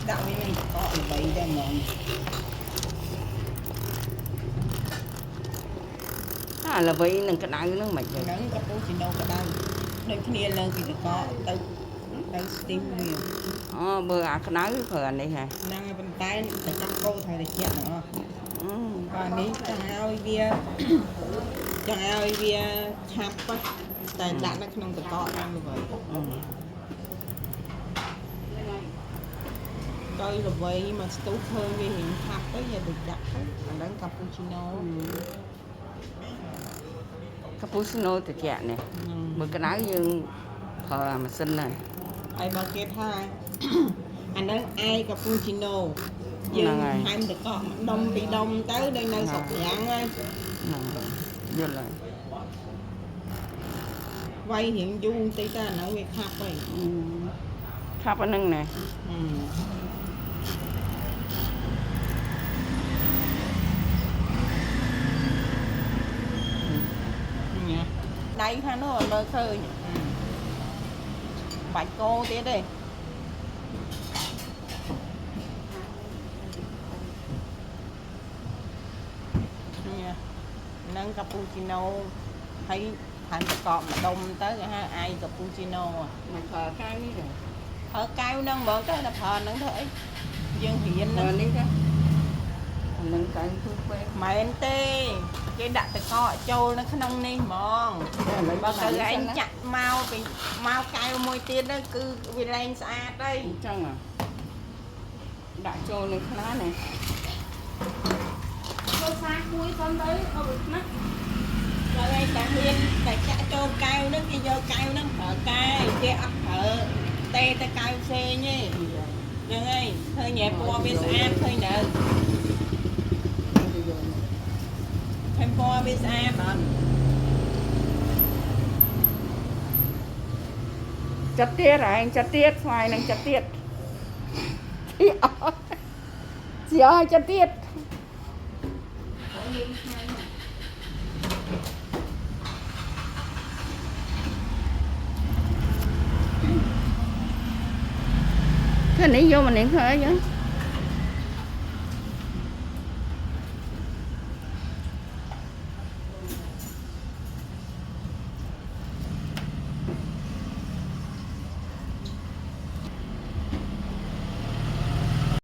ដាក់វានឹងកកល្បីដែរហ្មងអាល្វីនឹងក្តៅហ្នឹងមិនទេហ្នឹងកាពូស៊ីណូក្តៅដូចគ្នាលើពីកកទៅស្ទីមវាអូបើអាក្តៅប្រើអានេះហ៎ហ្នឹងហើយប៉ុន្តែតែចាំកូរថាតិចហ្នឹងអស់បាទនេះចង់ឲ្យវាឆាប់តែដាក់នៅក្នុងកកហ្នឹងល្បីទៅល្បីមកស្ទុះឃើញវារៀងឆាប់ទៅយកទៅចាក់ទៅអាហ្នឹងកាពូស៊ីណូកាពូស៊ីណូត្រជាក់នេះបើក្តៅយើងប្រើអាម៉ាស៊ីនហ្នឹងហើយបើគេថាអាហ្នឹងអាយកាពូស៊ីណូយើងហាមតកក់ដុំពីដុំទៅដូចនៅស្រុករាំងហើយយល់ហើយវាយរៀងយូរបន្តិចទៅអាហ្នឹងវាខាប់ហើយខាប់អាហ្នឹងណាដៃខាងនោះអត់មើលឃើញបាច់កោទៀតទេហ្នឹងកាពូស៊ីណូហើយហាន់ប្រកបម្ដុំទៅគេហៅអាយកាពូស៊ីណូមិនប្រើកៅនេះទេប្រើកៅហ្នឹងហ្មងទៅតែប្រើហ្នឹងទៅអីយើងរៀនហ្នឹងនេះទៅអានឹងកៅទូពេកមែនទេគេដាក់តកកចូលនៅក្នុងនេះហ្មងបើទៅឯងចាក់មកកៅមួយទៀតទៅគឺវាលែងស្អាតហើយអញ្ចឹងដាក់ចូលនៅខ្លះណាចូលសាគួយផងទៅអត់ណាបើឯងតែហ៊ានតែចាក់ចូលកៅហ្នឹងគេយកកៅហ្នឹងប្រើកាយគេអត់ប្រើទេតែកៅផ្សេងទេហ្នឹងហើយឃើញពណ៌វាស្អាតឃើញទៅឃើញពណ៌វាស្អាតអត់ចិត្តទៀតឯងចិត្តទៀតស្វាយនឹងចិត្តទៀតជាអស់ចិត្តទៀតthế này vô mình điện thoại chứ